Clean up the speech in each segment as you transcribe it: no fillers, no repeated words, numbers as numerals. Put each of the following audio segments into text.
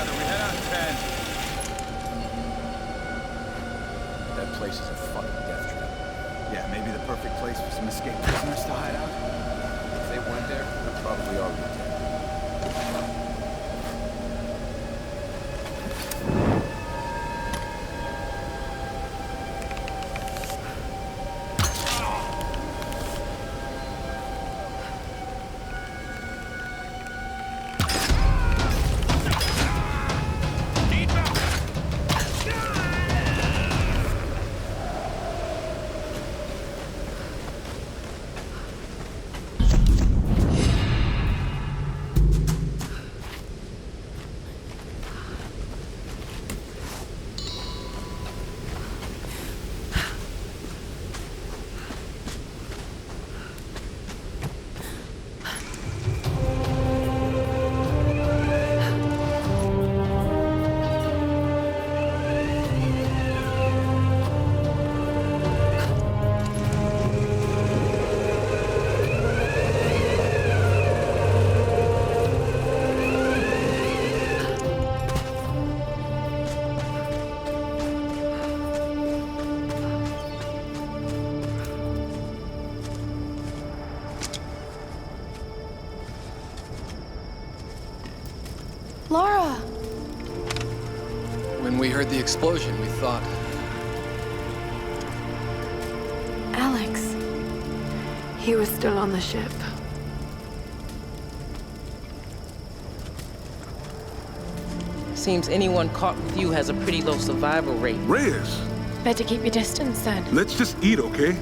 together. We head out 10. That place is a fucking death trap. Yeah, maybe the perfect place for some escaped prisoners to hide out. If they went there, they're probably already dead. Lara! When we heard the explosion, we thought... Alex. He was still on the ship. Seems anyone caught with you has a pretty low survival rate. Reyes, Better keep your distance, then. let's just eat, okay?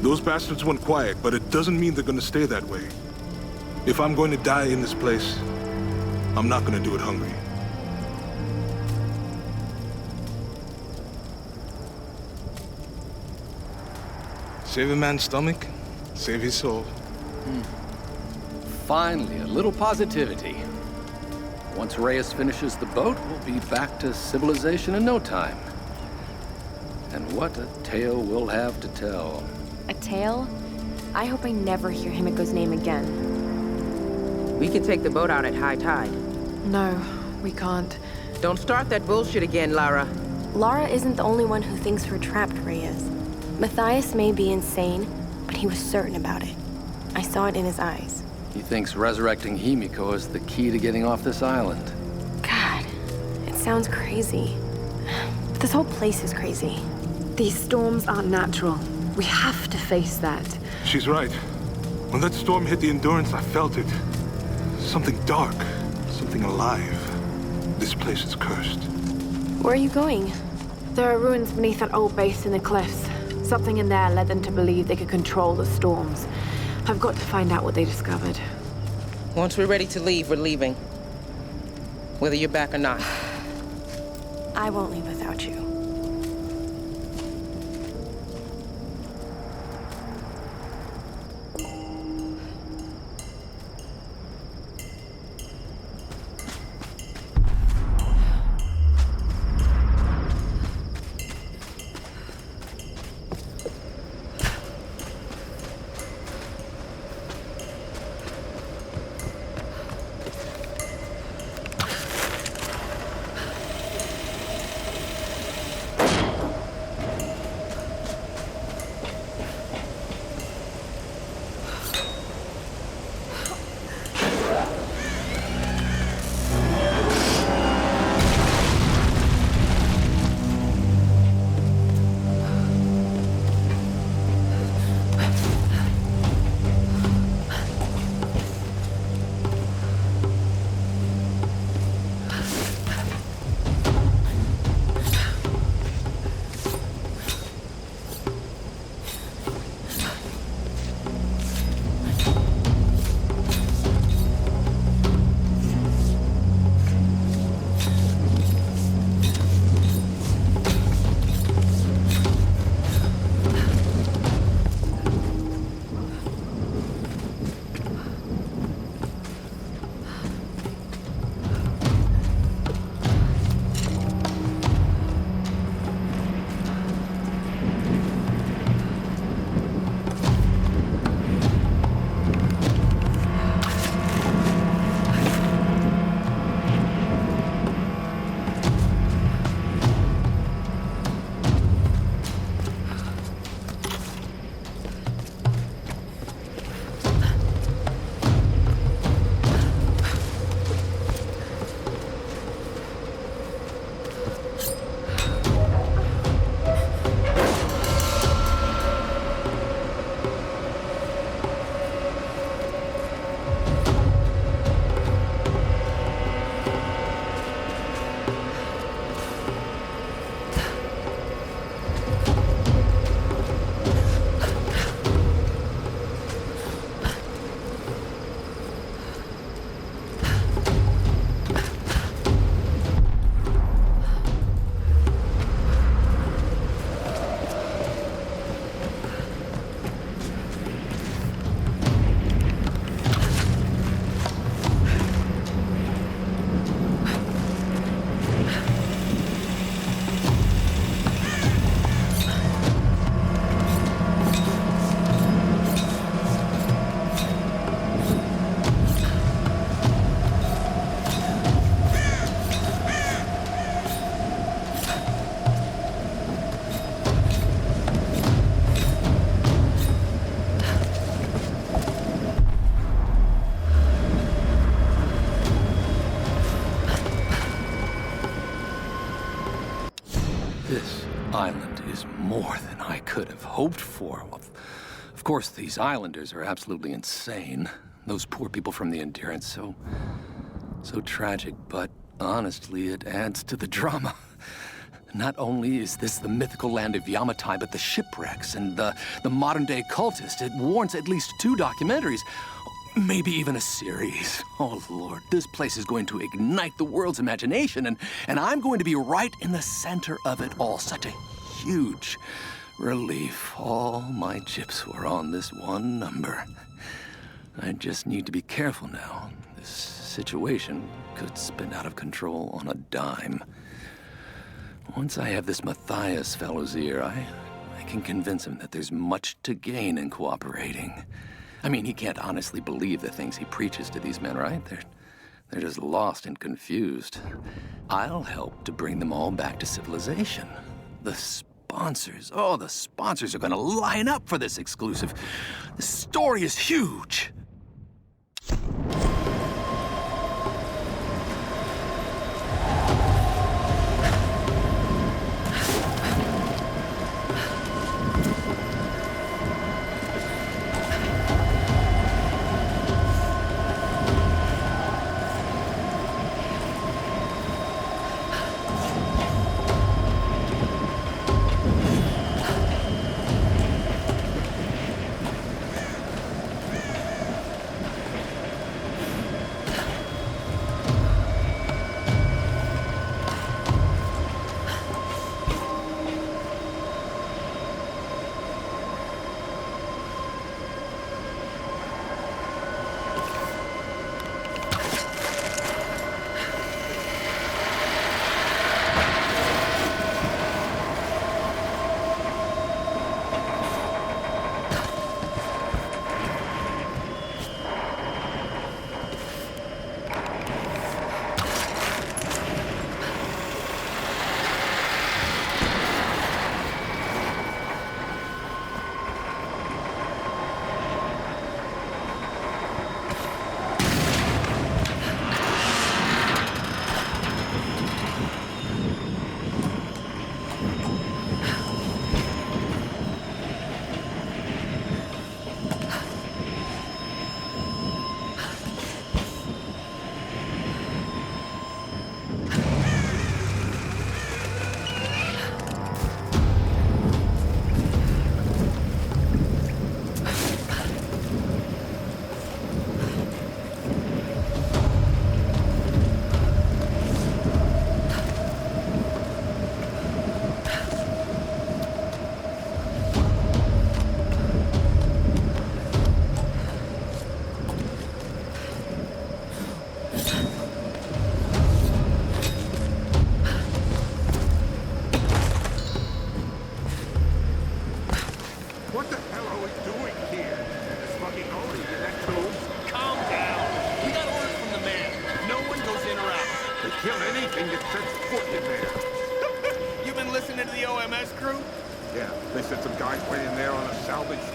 Those bastards went quiet, but it doesn't mean they're gonna stay that way. If I'm going to die in this place, I'm not gonna do it hungry. Save a man's stomach, save his soul. Finally, a little positivity. Once Reyes finishes the boat, we'll be back to civilization in no time. And what a tale we'll have to tell. A tale? I hope I never hear Himiko's name again. We can take the boat out at high tide. No, we can't. Don't start that bullshit again, Lara. Lara isn't the only one who thinks we're trapped, Reyes. Matthias may be insane, but he was certain about it. I saw it in his eyes. He thinks resurrecting Himiko is the key to getting off this island. God, it sounds crazy. But this whole place is crazy. These storms aren't natural. We have to face that. She's right. When that storm hit the Endurance, I felt it. Something dark, something alive. This place is cursed. Where are you going? There are ruins beneath that old base in the cliffs. Something in there led them to believe they could control the storms. I've got to find out what they discovered. Once we're ready to leave, we're leaving. Whether you're back or not. I won't leave without you. island is more than I could have hoped for. Of course, these islanders are absolutely insane. Those poor people from the Endurance, so tragic, but honestly, it adds to the drama. Not only is this the mythical land of Yamatai, but the shipwrecks and the modern-day cultist. It warrants at least 2 documentaries, maybe even a series. Oh, Lord, this place is going to ignite the world's imagination, and I'm going to be right in the center of it all. Such a huge relief. All my chips were on this one number. I just need to be careful now. This situation could spin out of control on a dime. Once I have this Matthias fellow's ear, I can convince him that there's much to gain in cooperating. I mean, he can't honestly believe the things he preaches to these men, right? They're just lost and confused. I'll help to bring them all back to civilization. The sponsors are gonna line up for this exclusive. The story is huge.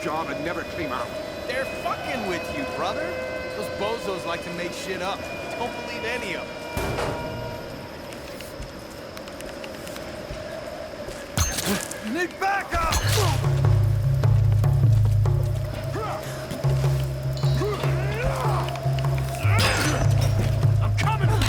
Job and never came out. They're fucking with you, brother. Those bozos like to make shit up. Don't believe any of them. You need backup! I'm coming for you!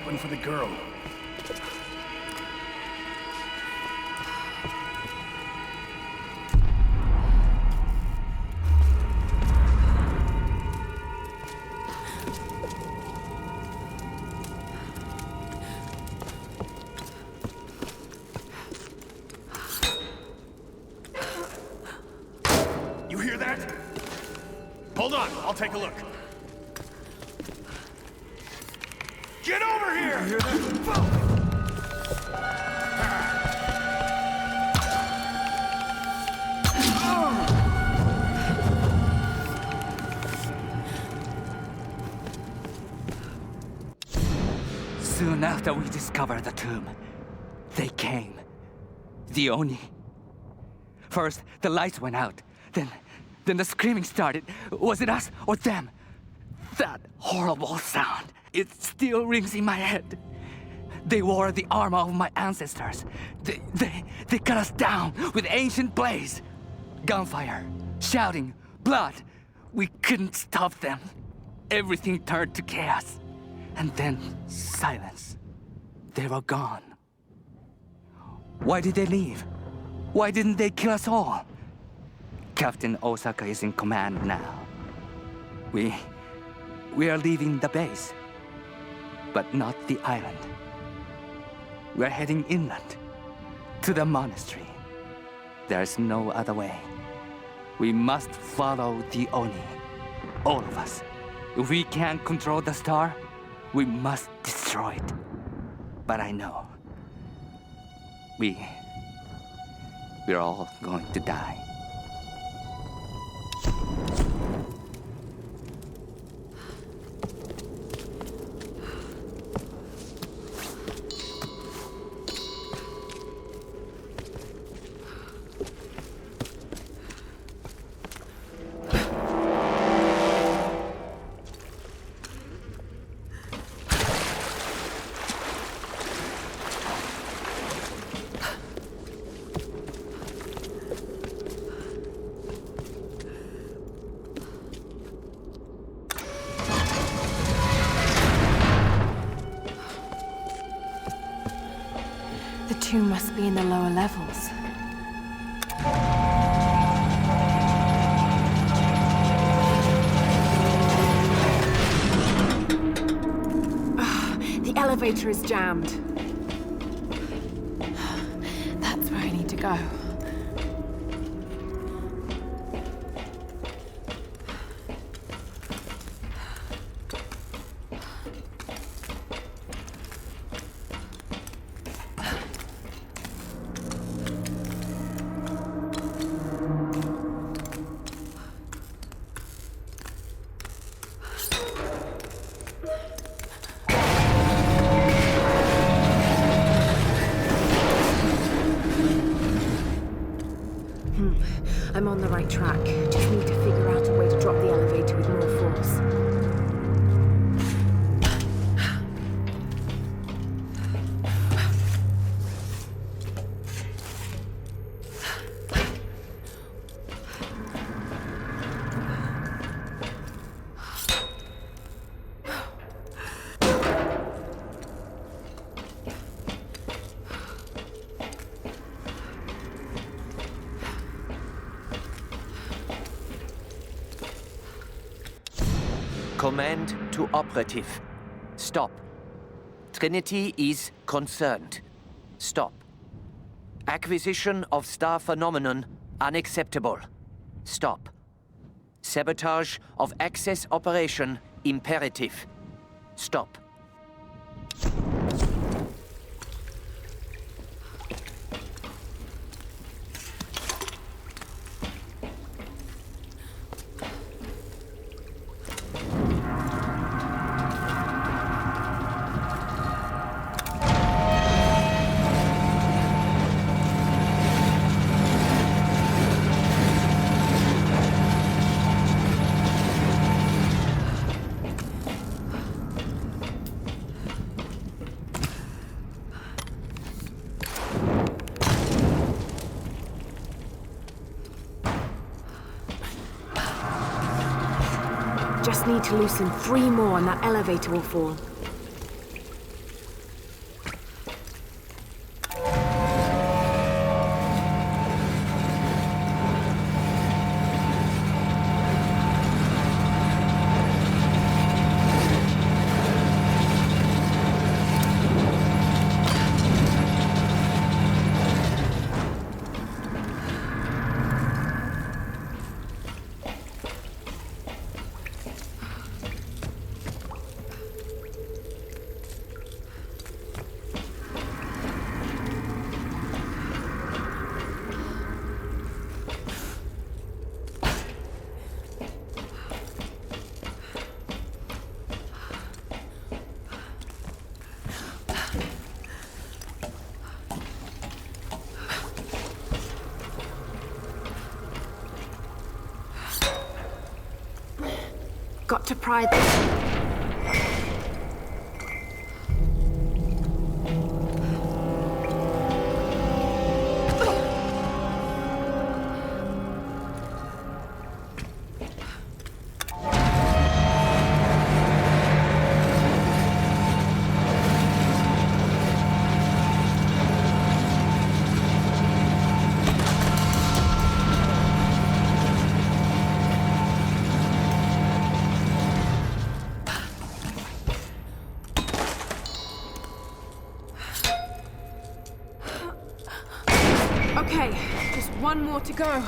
open for the girl. You hear that? Hold on, I'll take a look. Get over here! You hear that? Soon after we discovered the tomb, they came. The Oni. First, the lights went out. Then the screaming started. Was it us or them? That horrible sound. It still rings in my head. They wore the armor of my ancestors. They cut us down with ancient blades. Gunfire, shouting, blood. We couldn't stop them. Everything turned to chaos. And then silence. They were gone. Why did they leave? Why didn't they kill us all? Captain Osaka is in command now. We are leaving the base, but not the island. We're heading inland, to the monastery. There's no other way. We must follow the Oni, all of us. If we can't control the star, we must destroy it. But I know, we're all going to die. The tomb must be in the lower levels. The elevator is jammed. That's where I need to go. I'm on the right track. Just need to figure out a way to drop the elevator with more force. Command to operative. Stop. Trinity is concerned. Stop. Acquisition of star phenomenon unacceptable. Stop. Sabotage of access operation imperative. Stop. Just need to loosen 3 more and that elevator will fall. got to pry this. Okay, just one more to go.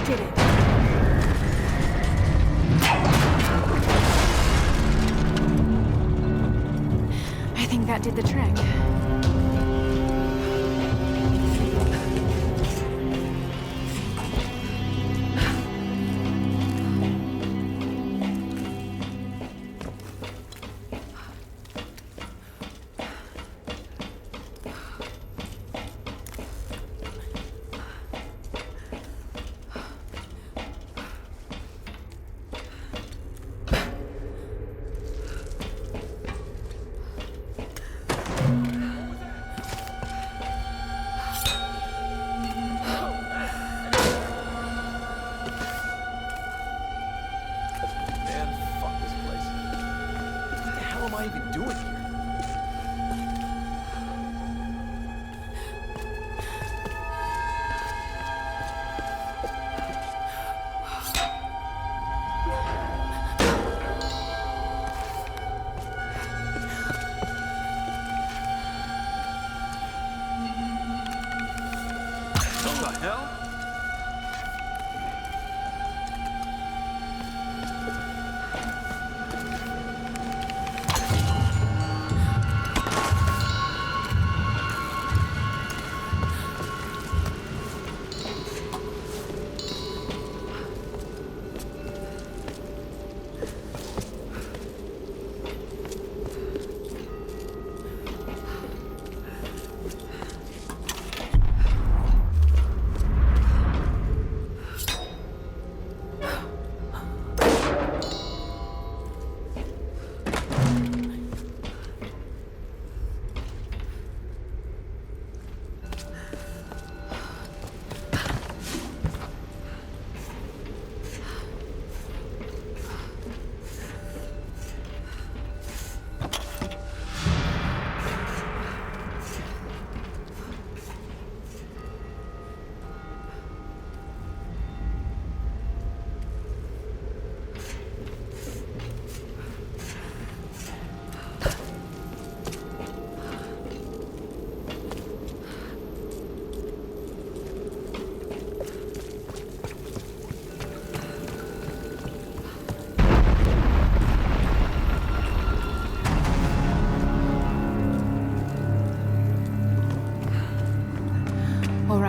Did it. I think that did the trick.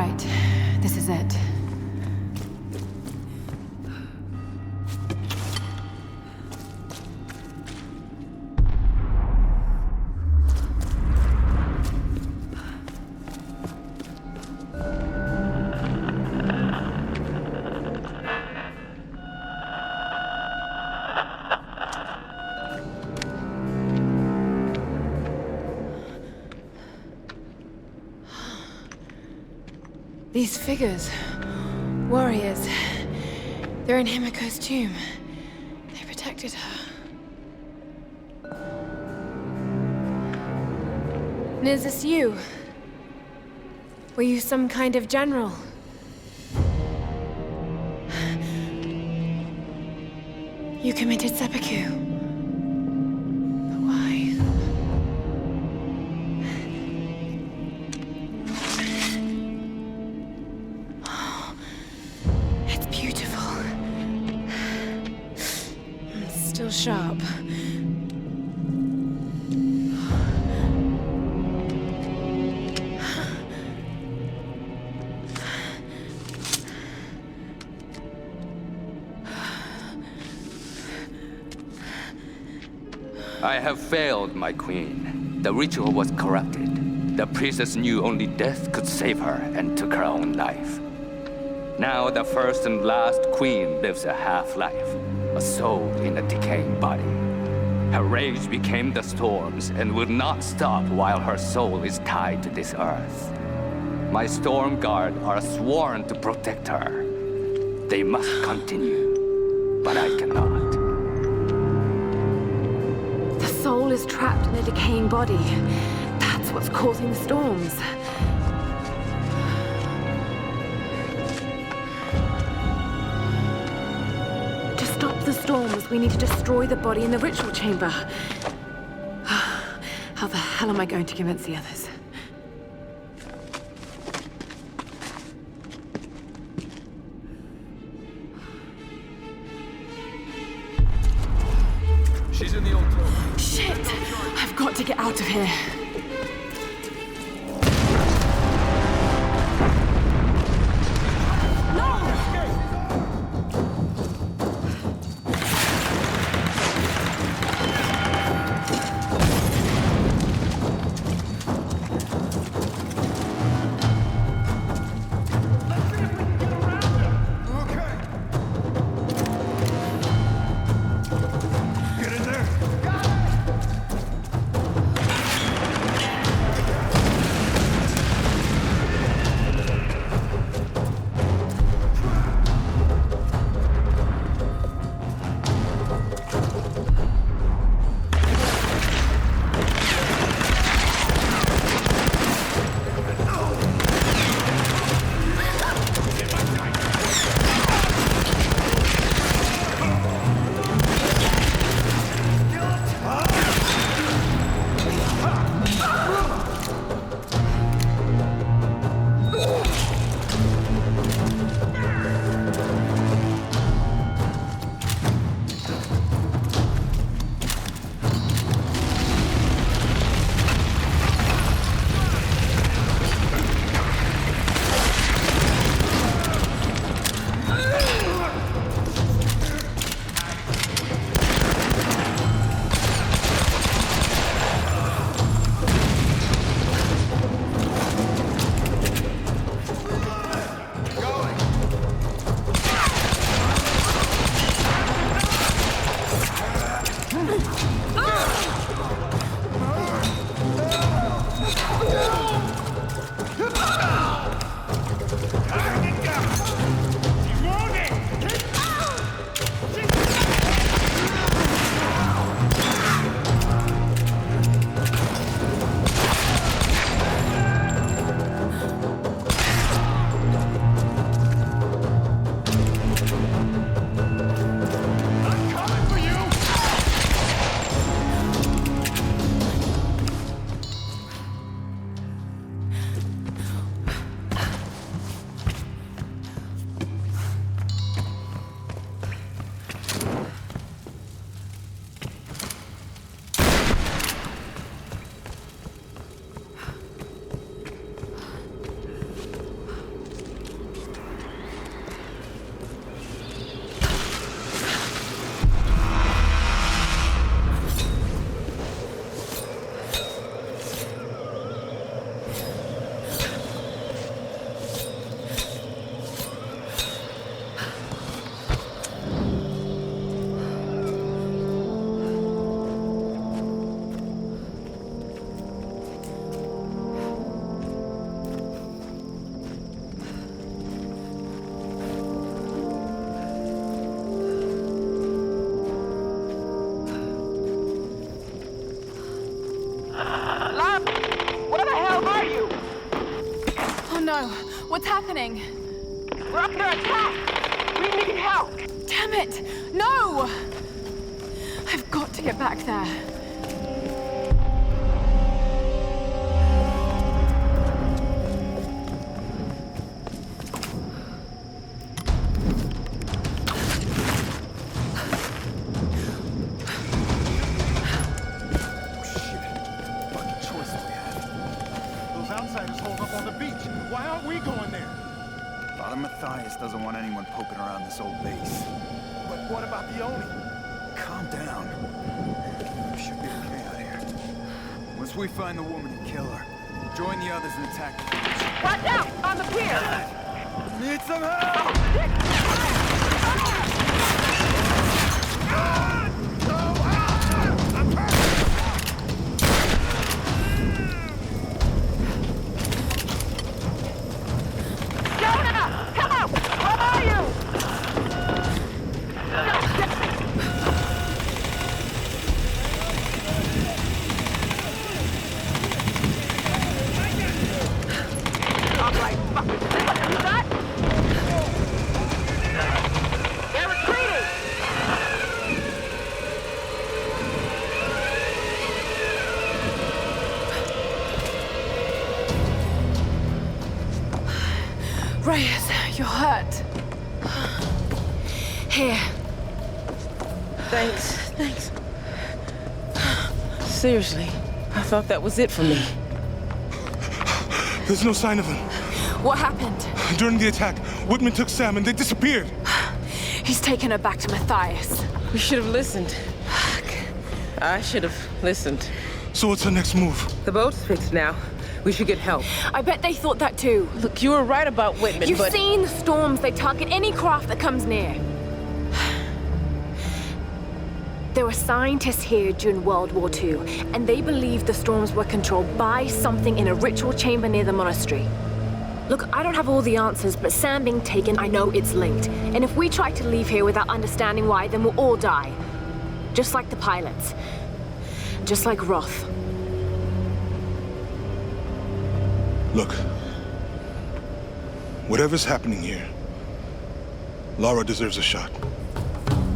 right. This is it. These figures. Warriors. They're in Himiko's tomb. They protected her. And is this you? Were you some kind of general? You committed seppuku. But why? It's beautiful. It's still sharp. I have failed, my queen. The ritual was corrupted. The priestess knew only death could save her and took her own life. Now the first and last queen lives a half-life, a soul in a decaying body. Her rage became the storms and will not stop while her soul is tied to this earth. My storm guard are sworn to protect her. They must continue, but I cannot. The soul is trapped in a decaying body. That's what's causing the storms. To stop the storms, we need to destroy the body in the ritual chamber. How the hell am I going to convince the others? She's in the old tomb. Shit! I've got to get out of here. Lara! Where the hell are you? Oh no, what's happening? We're under attack! We need help! Damn it! No! I've got to get back there. Matthias doesn't want anyone poking around this old base. But what about the Oni? Calm down. We should be okay out here. Once we find the woman and kill her, join the others and attack the beach. Watch out! On the pier! Need some help! Reyes, you're hurt. Here. Thanks. Seriously, I thought that was it for me. There's no sign of them. What happened? During the attack, Whitman took Sam and they disappeared. He's taken her back to Matthias. We should have listened. I should have listened. So what's our next move? The boat's fixed now. We should get help. I bet they thought that too. Look, you were right about Whitman, You've but... seen the storms. They target any craft that comes near. There were scientists here during World War II, and they believed the storms were controlled by something in a ritual chamber near the monastery. Look, I don't have all the answers, but Sam being taken, I know it's linked. And if we try to leave here without understanding why, then we'll all die. Just like the pilots. Just like Roth. Look. Whatever's happening here, Lara deserves a shot.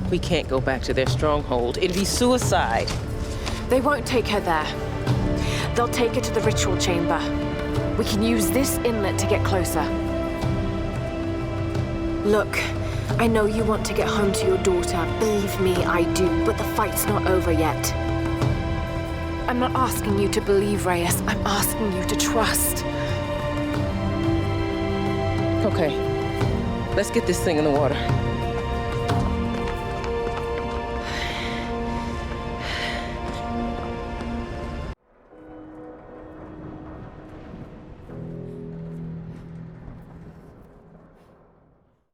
We can't go back to their stronghold. It'd be suicide. They won't take her there. They'll take her to the ritual chamber. We can use this inlet to get closer. Look, I know you want to get home to your daughter. Believe me, I do. But the fight's not over yet. I'm not asking you to believe, Reyes. I'm asking you to trust. Okay. Let's get this thing in the water.